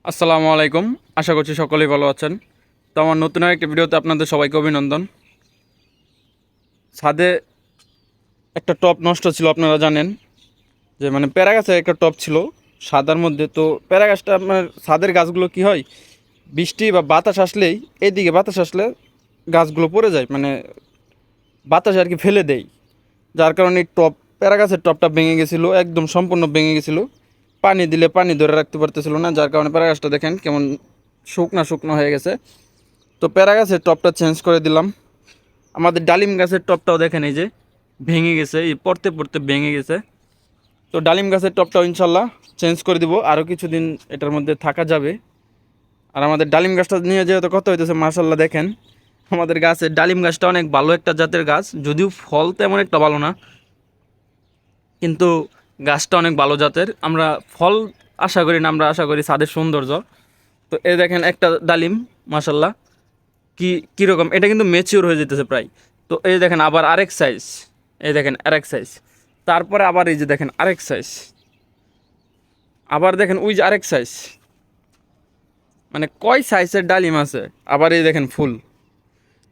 আসসালামু আলাইকুম। আশা করছি সকলেই ভালো আছেন। তো আমার নতুন আরেকটি ভিডিওতে আপনাদের সবাইকে অভিনন্দন। ছাদে একটা টব নষ্ট ছিল, আপনারা জানেন যে প্যারা গাছের একটা টব ছিল সাদার মধ্যে। তো প্যারা গাছটা আপনার ছাদের গাছগুলো কি হয়, বৃষ্টি বা বাতাস আসলেই, এইদিকে বাতাস আসলে গাছগুলো পড়ে যায়, বাতাসে আর কি ফেলে দেয়। যার কারণে এই টব, প্যারা গাছের টবটা ভেঙে গেছিলো, একদম সম্পূর্ণ ভেঙে গেছিলো। পানি দিলে পানি ধরে রাখতে পারতেছিল না, যার কারণে প্যারা গাছটা দেখেন কেমন শুকনা শুকনো হয়ে গেছে। তো প্যারা গাছের টবটা চেঞ্জ করে দিলাম। আমাদের ডালিম গাছের টবটাও দেখেন এই যে ভেঙে গেছে, এই পড়তে পড়তে ভেঙে গেছে। তো ডালিম গাছের টবটাও ইনশাল্লাহ চেঞ্জ করে দিব, আরও কিছুদিন এটার মধ্যে থাকা যাবে। আর আমাদের ডালিম গাছটা নিয়ে যেহেতু কথা হইতেছে, মাশাল্লাহ দেখেন আমাদের গাছের ডালিম গাছটা অনেক ভালো একটা জাতের গাছ, যদিও ফল তেমন একটা ভালো না, কিন্তু গাছটা অনেক ভালো জাতের। আমরা ফল আশা করি না, আমরা আশা করি ছাদের সৌন্দর্য। তো এই দেখেন একটা ডালিম, মাশাল্লাহ কীরকম, এটা কিন্তু ম্যাচিওর হয়ে যেতেছে প্রায়। তো এই দেখেন আবার আরেক সাইজ, এই দেখেন আরেক সাইজ, তারপরে আবার এই যে দেখেন আরেক সাইজ, আবার দেখেন ওই যে আরেক সাইজ, কয় সাইজের ডালিম আছে। আবার এই দেখেন ফুল,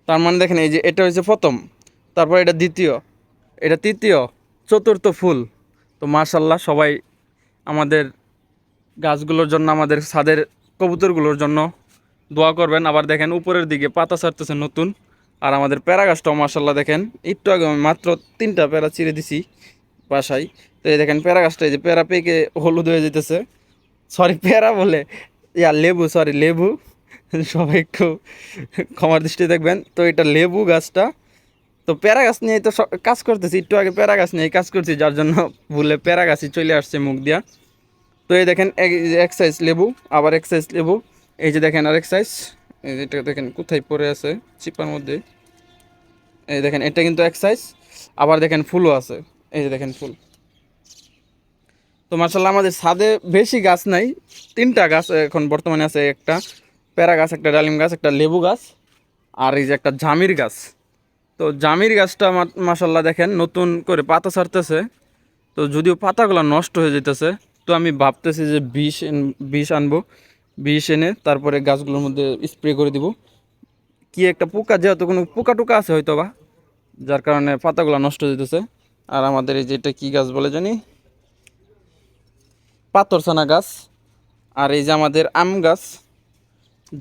তার মানে দেখেন এই যে এটা হচ্ছে প্রথম, তারপর এটা দ্বিতীয়, এটা তৃতীয়, চতুর্থ ফুল। তো মাশাল্লাহ সবাই আমাদের গাছগুলোর জন্য, আমাদের ছাদের কবুতরগুলোর জন্য দোয়া করবেন। আবার দেখেন উপরের দিকে পাতা ছাড়তেছে নতুন। আর আমাদের প্যারা গাছটাও মাশাল্লাহ দেখেন, একটু আগে আমি মাত্র 3টা প্যারা চিরে দিছি বাসায়। তো এই দেখেন প্যারা গাছটা, এই যে প্যারা পেকে হলুদ হয়ে যেতেছে, সরি প্যারা বলে লেবু, সরি লেবু, সবাই একটু ক্ষমার দৃষ্টি দেখবেন। তো এটা লেবু গাছটা। তো প্যারা গাছ নিয়ে তো কাজ করতেছি, একটু আগে প্যারা গাছ নিয়ে কাজ করছি, যার জন্য ভুলে প্যারা গাছই চলে আসছে মুখ দিয়া। তো এই দেখেন এক সাইজ লেবু, আবার এক সাইজ লেবু, এই যে দেখেন আরেক সাইজ, এই যেটা দেখেন কোথায় পড়ে আছে চিপার মধ্যে, এই দেখেন এটা কিন্তু এক সাইজ। আবার দেখেন ফুলও আছে, এই যে দেখেন ফুল। তো মার্শাল্লাহ আমাদের ছাদে বেশি গাছ নাই, 3টা গাছ এখন বর্তমানে আছে, একটা প্যারা গাছ, একটা ডালিম গাছ, একটা লেবু গাছ, আর এই যে একটা জামির গাছ। তো জামির গাছটা মার্শাল্লাহ দেখেন নতুন করে পাতা ছাড়তেছে। তো যদিও পাতাগুলো নষ্ট হয়ে যেতেছে, তো আমি ভাবতেছি যে বিষ আনবো, বিষ এনে তারপরে গাছগুলোর মধ্যে স্প্রে করে দিব। কি একটা পোকা, যেহেতু কোনো পোকা টোকা আছে হয়তো বা, যার কারণে পাতাগুলো নষ্ট হয়ে যেতেছে। আর আমাদের এই যেটা কি গাছ বলে জানি, পাথরছানা গাছ। আর এই যে আমাদের আম গাছ,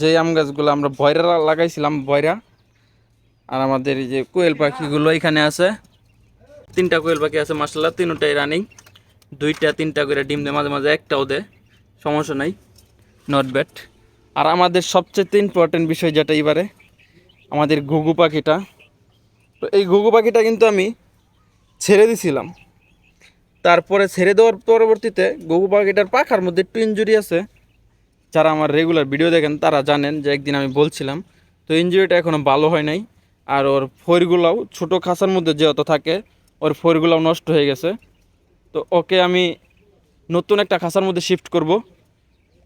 যে আম গাছগুলো আমরা বয়রা লাগাইছিলাম, বয়রা। আর আমাদের এই যে কোয়েল পাখিগুলো এখানে আছে, 3টা কোয়েল পাখি আছে মাশাআল্লাহ, 3টাই রানিং, 2টা 3টা করে ডিম দেয়, মাঝে মাঝে একটাও দেয়, সমস্যা নাই, নট ব্যাড। আর আমাদের সবচেয়ে ইম্পর্টেন্ট বিষয় যেটা এবারে, আমাদের ঘুঘু পাখিটা। তো এই ঘুঘু পাখিটা কিন্তু আমি ছেড়ে দিছিলাম, তারপরে ছেড়ে দেওয়ার পরবর্তীতে ঘুঘু পাখিটার পাখার মধ্যে একটু ইঞ্জুরি আছে। যারা আমার রেগুলার ভিডিও দেখেন তারা জানেন যে একদিন আমি বলছিলাম। তো ইঞ্জুরিটা এখনও ভালো হয় নাই। আর ওর ফড়গুলাও ছোটো খাঁচার মধ্যে যেহেতু থাকে, ওর ফড়গুলাও নষ্ট হয়ে গেছে। তো ওকে আমি নতুন একটা খাঁচার মধ্যে শিফট করব।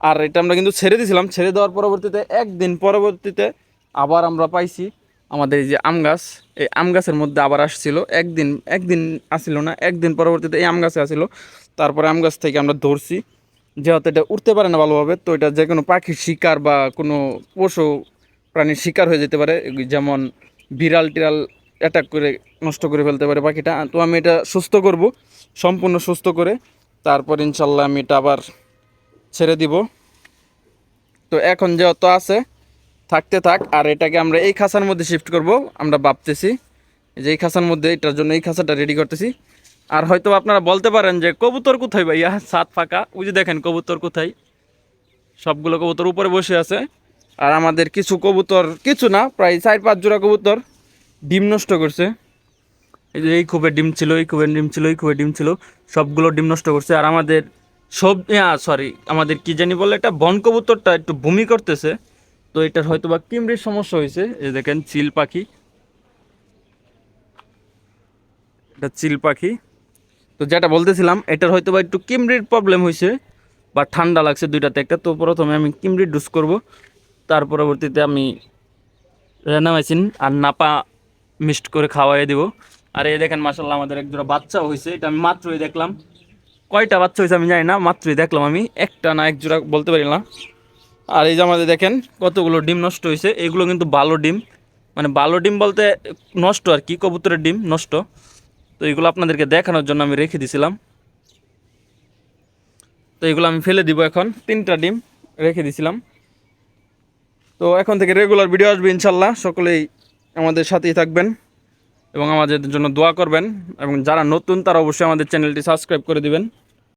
আর এটা আমরা কিন্তু ছেড়ে দিয়েছিলাম, ছেড়ে দেওয়ার পরবর্তীতে একদিন পরবর্তীতে আবার আমরা পাইছি আমাদের এই যে আম গাছ, এই আম গাছের মধ্যে আবার আসছিল, একদিন একদিন আসছিল না, একদিন পরবর্তীতে এই আম গাছে আসছিল। তারপরে আম গাছ থেকে আমরা ধরছি, যেহেতু এটা উঠতে পারে না ভালোভাবে, তো এটা যে কোনো পাখির শিকার বা কোনো পশু প্রাণীর শিকার হয়ে যেতে পারে, যেমন বিড়াল টিড়াল অ্যাটাক করে নষ্ট করে ফেলতে পারে পাখিটা। তো আমি এটা সুস্থ করব, সম্পূর্ণ সুস্থ করে তারপর ইনশাল্লাহ আমি এটা আবার ছেড়ে দিব। তো এখন যেহেতু আছে থাকতে থাক, আর এটাকে আমরা এই খাঁচার মধ্যে শিফট করব আমরা ভাবতেছি, যে এই খাঁচার মধ্যে, এটার জন্য এই খাঁচাটা রেডি করতেছি। আর হয়তো আপনারা বলতে পারেন যে কবুতর কোথায় ভাইয়া, ছাদ ফাঁকা, ওই যে দেখেন কবুতর কোথায়, সবগুলো কবুতর উপরে বসে আছে। আর আমাদের কিছু কবুতর, কিছু না, প্রায় 4-5 জোড়া কবুতর ডিম নষ্ট করছে। এই যে এই খুবই ডিম ছিল, এই খুবই ডিম ছিল, এই খুবই ডিম ছিল, সবগুলো ডিম নষ্ট করছে। আর আমাদের সব, সরি, আমাদের কি জানি বলে, এটা বন কবুতরটা একটু বমি করতেছে। তো এটার হয়তো বা কিমড়ির সমস্যা হয়েছে। এই দেখেন চিল পাখি, এটা চিল পাখি। তো যেটা বলতেছিলাম, এটার হয়তো বা একটু কিমড়ির প্রবলেম হয়েছে বা ঠান্ডা লাগছে, দুইটাতে একটা। তো প্রথমে আমি কিমড়ির ডোজ করব, তার পরবর্তীতে আমি রেনামাইসিন আর নাপা মিক্সড করে খাওয়াই দিব। আর এই দেখেন মাশাল্লাহ আমাদের এক জোড়া বাচ্চা হয়েছে, এটা আমি মাত্রই দেখলাম। কয়টা বাচ্চা হয়েছে আমি জানি না, মাত্রই দেখলাম আমি, একটা না এক জোড়া বলতে পারি না। আর এই যে আমাদের দেখেন কতগুলো ডিম নষ্ট হয়েছে, এগুলো কিন্তু ভালো ডিম, মানে ভালো ডিম বলতে নষ্ট আর কি, কবুতরের ডিম নষ্ট। তো এগুলো আপনাদেরকে দেখানোর জন্য আমি রেখে দিছিলাম। তো এগুলো আমি ফেলে দিব এখন, 3টা ডিম রেখে দিছিলাম। তো এখন থেকে রেগুলার ভিডিও আসবে ইনশাল্লাহ। সকলেই আমাদের সাথেই থাকবেন এবং আমাদের জন্য দোয়া করবেন, এবং যারা নতুন তারা অবশ্যই আমাদের চ্যানেলটি সাবস্ক্রাইব করে দিবেন।